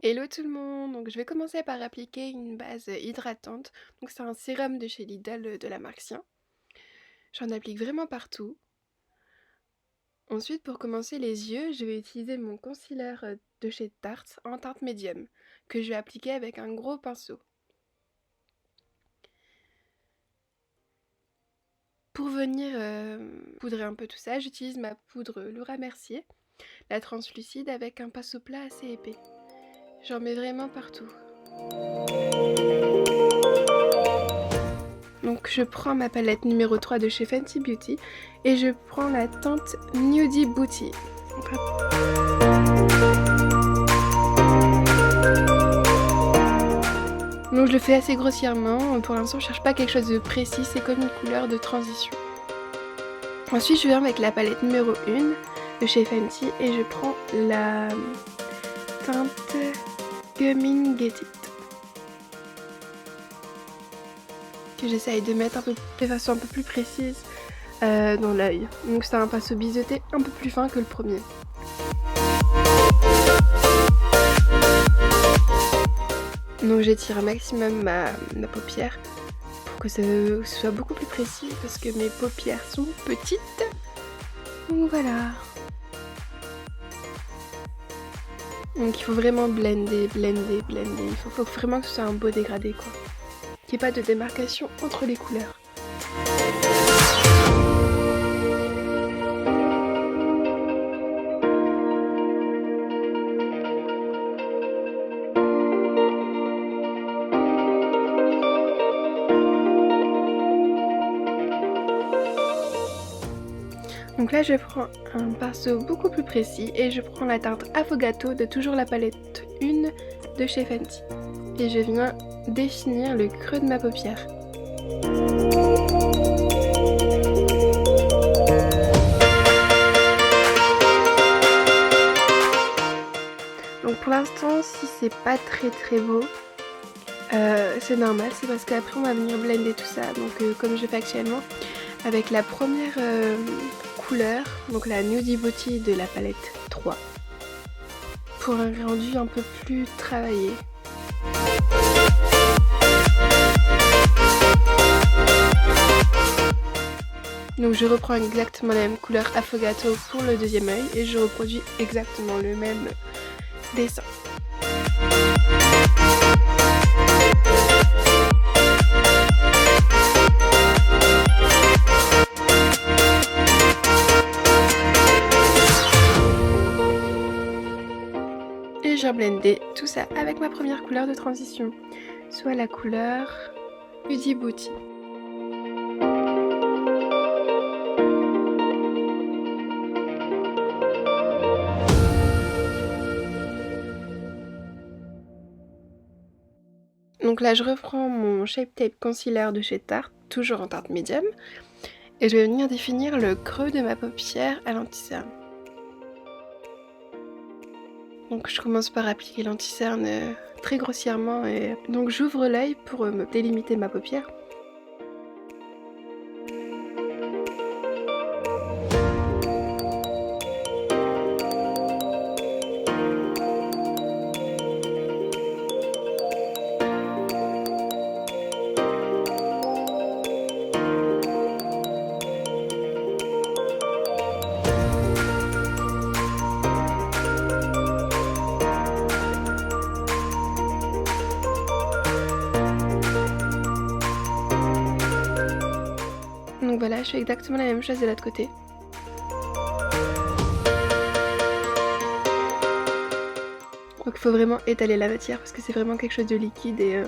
Hello tout le monde! Donc je vais commencer par appliquer une base hydratante. Donc c'est un sérum de chez Lidl de la marque Sien. J'en applique vraiment partout. Ensuite, pour commencer les yeux, je vais utiliser mon concealer de chez Tarte en teinte médium que je vais appliquer avec un gros pinceau. Pour venir poudrer un peu tout ça, j'utilise ma poudre Laura Mercier, la translucide avec un pinceau plat assez épais. J'en mets vraiment partout. Donc je prends ma palette numéro 3 de chez Fenty Beauty et je prends la teinte Nudie Booty. Donc je le fais assez grossièrement, pour l'instant je cherche pas quelque chose de précis, c'est comme une couleur de transition. Ensuite je viens avec la palette numéro 1 de chez Fenty et je prends la teinte Gummin Get It. Que j'essaye de mettre de façon un peu plus précise dans l'œil. Donc c'est un pinceau biseauté un peu plus fin que le premier. Donc j'étire un maximum ma paupière pour que ce soit beaucoup plus précis parce que mes paupières sont petites. Donc voilà. Donc il faut vraiment blender. Il faut vraiment que ce soit un beau dégradé quoi. Qu'il n'y ait pas de démarcation entre les couleurs. Donc là je prends un pinceau beaucoup plus précis et je prends la teinte Affogato de toujours la palette 1 de chez Fenty. Et je viens définir le creux de ma paupière. Donc pour l'instant si c'est pas très beau, c'est normal, c'est parce qu'après on va venir blender tout ça. Donc comme je fais actuellement avec la première couleur, donc la Nudie Booty de la palette 3, pour un rendu un peu plus travaillé. Donc je reprends exactement la même couleur Affogato pour le deuxième œil et je reproduis exactement le même dessin. Et j'ai blendé tout ça avec ma première couleur de transition, soit la couleur Nudie Booty. Donc là je reprends mon Shape Tape Concealer de chez Tarte, toujours en teinte médium, et je vais venir définir le creux de ma paupière à l'anti-cerne. Donc je commence par appliquer l'anti-cerne très grossièrement et donc j'ouvre l'œil pour me délimiter ma paupière. Donc voilà, je fais exactement la même chose de l'autre côté. Donc il faut vraiment étaler la matière parce que c'est vraiment quelque chose de liquide et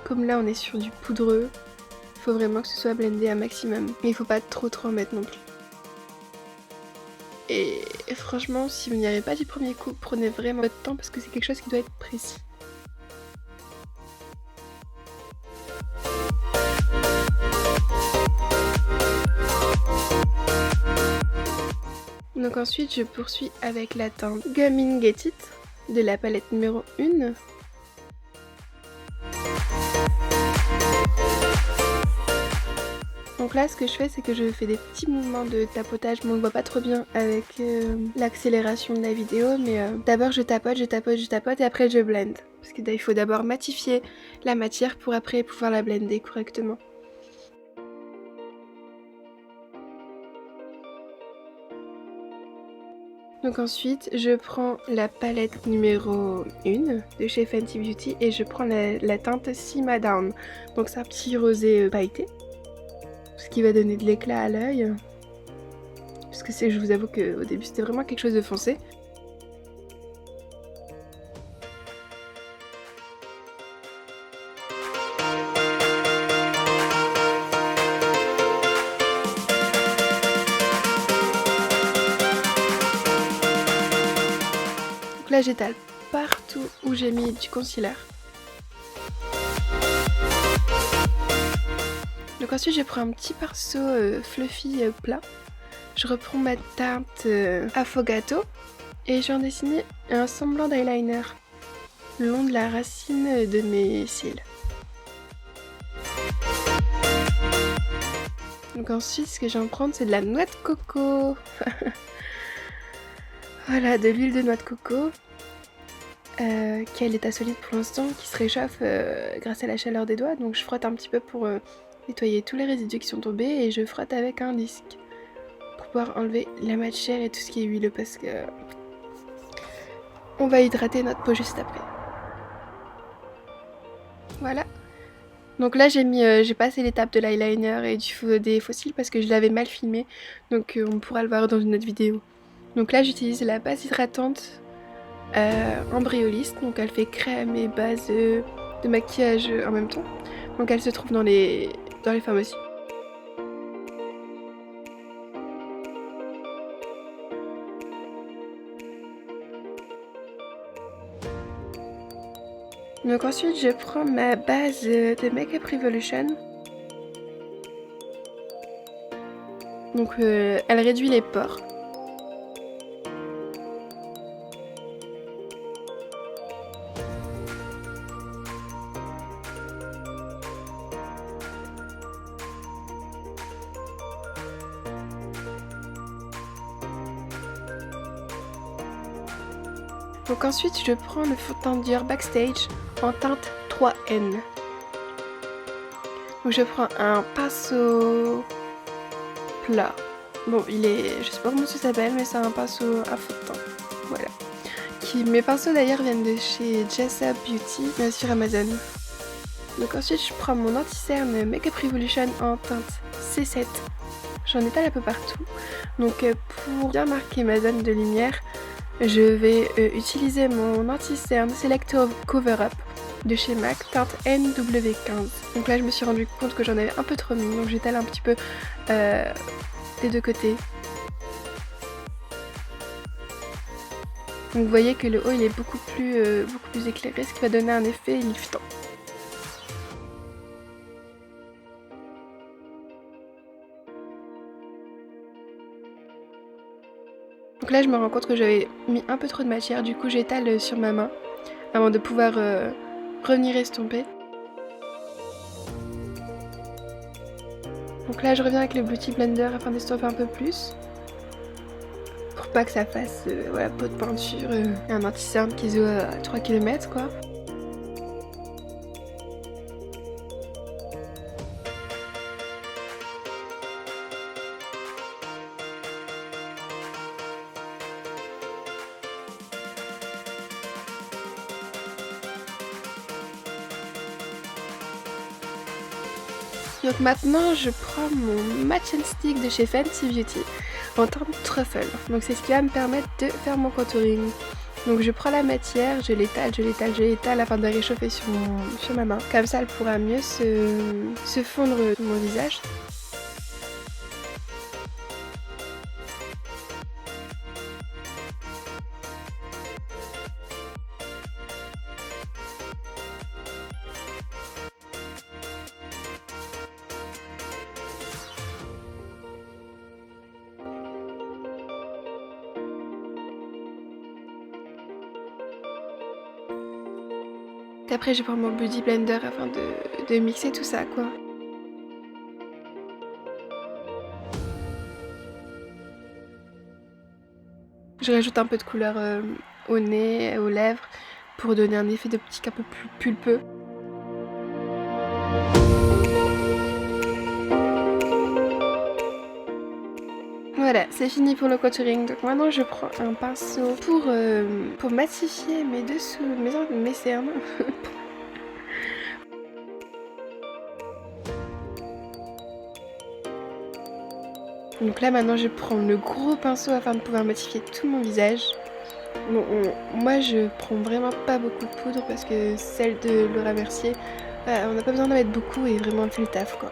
comme là on est sur du poudreux, il faut vraiment que ce soit blendé un maximum. Et il faut pas trop en mettre non plus. Et franchement, si vous n'y arrivez pas du premier coup, prenez vraiment votre temps parce que c'est quelque chose qui doit être précis. Donc ensuite je poursuis avec la teinte Gummin Get It de la palette numéro 1. Donc là, ce que je fais, c'est que je fais des petits mouvements de tapotage, mais on ne voit pas trop bien avec l'accélération de la vidéo, mais d'abord je tapote, et après je blende. Parce qu'il faut d'abord matifier la matière pour après pouvoir la blender correctement. Donc ensuite, je prends la palette numéro 1 de chez Fenty Beauty et je prends la teinte Simma Down. Donc c'est un petit rosé pailleté, ce qui va donner de l'éclat à l'œil. Parce que je vous avoue qu'au début c'était vraiment quelque chose de foncé. Donc là j'étale partout où j'ai mis du concealer. Donc ensuite je prends un petit pinceau fluffy plat. Je reprends ma teinte Affogato et je viens dessiner un semblant d'eyeliner le long de la racine de mes cils. Donc ensuite ce que je viens de prendre c'est de la noix de coco. Voilà, de l'huile de noix de coco qui est à l'état solide pour l'instant, qui se réchauffe grâce à la chaleur des doigts. Donc je frotte un petit peu pour nettoyer tous les résidus qui sont tombés et je frotte avec un disque pour pouvoir enlever la matière et tout ce qui est huileux parce que on va hydrater notre peau juste après. Voilà. Donc là j'ai passé l'étape de l'eyeliner et des faux cils parce que je l'avais mal filmé, donc on pourra le voir dans une autre vidéo. Donc là j'utilise la base hydratante embryoliste, donc elle fait crème et base de maquillage en même temps. Donc elle se trouve dans les pharmacies. Donc ensuite je prends ma base de Makeup Revolution. Donc elle réduit les pores. Donc ensuite je prends le fond de teint Dior Backstage en teinte 3N. Donc je prends un pinceau plat. Bon je sais pas comment ça s'appelle mais c'est un pinceau à fond de teint. Voilà. Mes pinceaux d'ailleurs viennent de chez Jessup Beauty sur Amazon. Donc ensuite je prends mon anti-cerne Makeup Revolution en teinte C7. J'en étale un peu partout. Donc pour bien marquer ma zone de lumière, je vais utiliser mon anti-cerne Selector Cover Up de chez MAC, teinte NW15. Donc là je me suis rendu compte que j'en avais un peu trop mis, donc j'étale un petit peu des deux côtés. Donc vous voyez que le haut il est beaucoup plus éclairé, ce qui va donner un effet liftant. Donc là je me rends compte que j'avais mis un peu trop de matière, du coup j'étale sur ma main avant de pouvoir revenir estomper. Donc là je reviens avec le Beauty Blender afin d'estomper un peu plus. Pour pas que ça fasse voilà, peau de peinture et un anti-cerne qui se voit à 3 km quoi. Donc maintenant je prends mon Match and Stick de chez Fenty Beauty en teinte truffle. Donc c'est ce qui va me permettre de faire mon contouring. Donc je prends la matière, je l'étale afin de la réchauffer sur ma main. Comme ça elle pourra mieux se fondre sur mon visage. Après je prends mon Beauty Blender afin de mixer tout ça quoi. Je rajoute un peu de couleur au nez, aux lèvres, pour donner un effet d'optique un peu plus pulpeux. Voilà, c'est fini pour le contouring. Donc maintenant je prends un pinceau pour massifier mes dessous, mes cernes. Donc là maintenant je prends le gros pinceau afin de pouvoir modifier tout mon visage. Bon, moi je prends vraiment pas beaucoup de poudre parce que celle de Laura Mercier, on n'a pas besoin d'en mettre beaucoup et vraiment elle fait le taf quoi.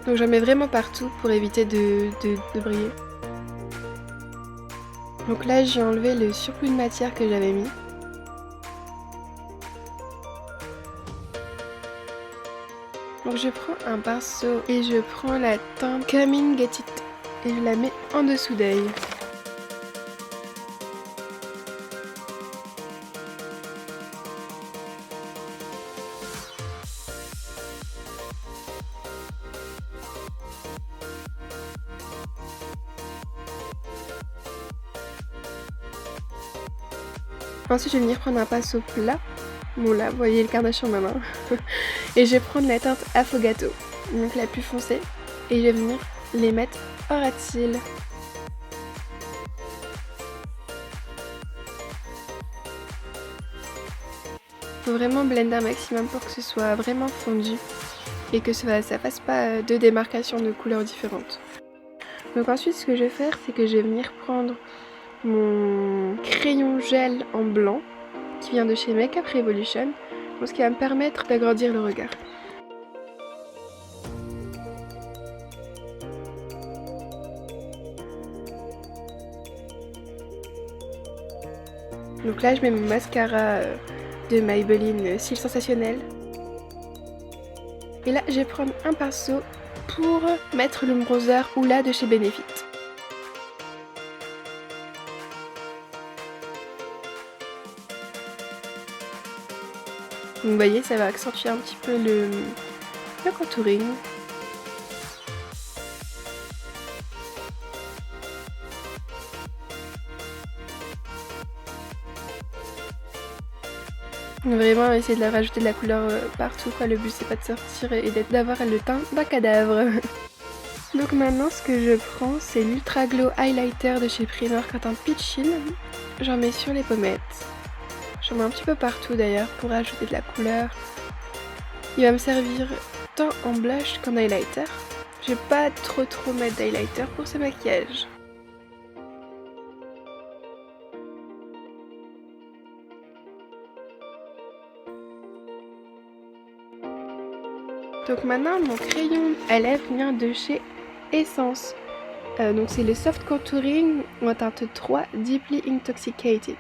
Donc j'en mets vraiment partout pour éviter de briller. Donc là j'ai enlevé le surplus de matière que j'avais mis. Donc je prends un pinceau et je prends la teinte Come In Get It et je la mets en dessous d'œil. Ensuite je vais venir prendre un pinceau plat. Bon là, vous voyez le carnage sur ma main. Et je vais prendre la teinte Affogato, donc la plus foncée. Et je vais venir les mettre en ras de cils. Faut vraiment blender un maximum pour que ce soit vraiment fondu. Et que ça fasse pas deux démarcations de couleurs différentes. Donc ensuite ce que je vais faire, c'est que je vais venir prendre mon crayon gel en blanc qui vient de chez Makeup Revolution, ce qui va me permettre d'agrandir le regard. Donc là je mets mon mascara de Maybelline Cils Sensationnel. Et là je vais prendre un pinceau pour mettre le bronzer Hoola de chez Benefit. Donc vous voyez, ça va accentuer un petit peu le contouring. Vraiment essayer de rajouter de la couleur partout, quoi. Le but c'est pas de sortir et d'avoir le teint d'un cadavre. Donc maintenant ce que je prends c'est l'Ultra Glow Highlighter de chez Primark en teinte Peachin. J'en mets sur les pommettes. J'en mets un petit peu partout d'ailleurs pour rajouter de la couleur. Il va me servir tant en blush qu'en highlighter. Je vais pas trop mettre d'highlighter pour ce maquillage. Donc maintenant mon crayon à lèvres vient de chez Essence. Donc c'est le Soft Contouring en teinte 3 Deeply Intoxicated.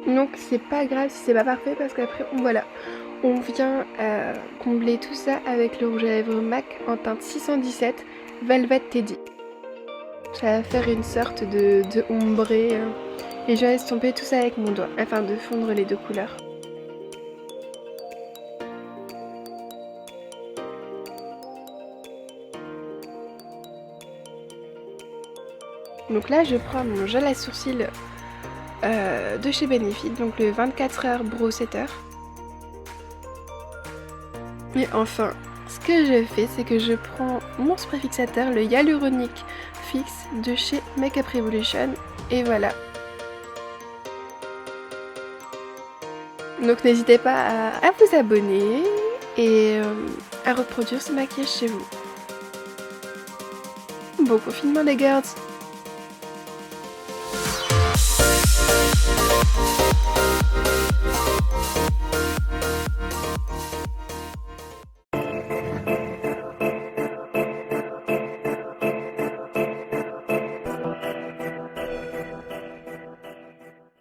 Donc c'est pas grave si c'est pas parfait parce qu'après on vient combler tout ça avec le rouge à lèvres MAC en teinte 617 Velvet Teddy. Ça va faire une sorte de ombré et je vais estomper tout ça avec mon doigt afin de fondre les deux couleurs. Donc là je prends mon gel à sourcils de chez Benefit, donc le 24h Brow Setter. Et enfin, ce que je fais, c'est que je prends mon spray fixateur, le Hyaluronic Fix de chez Makeup Revolution, et voilà. Donc n'hésitez pas à vous abonner et à reproduire ce maquillage chez vous. Bon confinement les girls!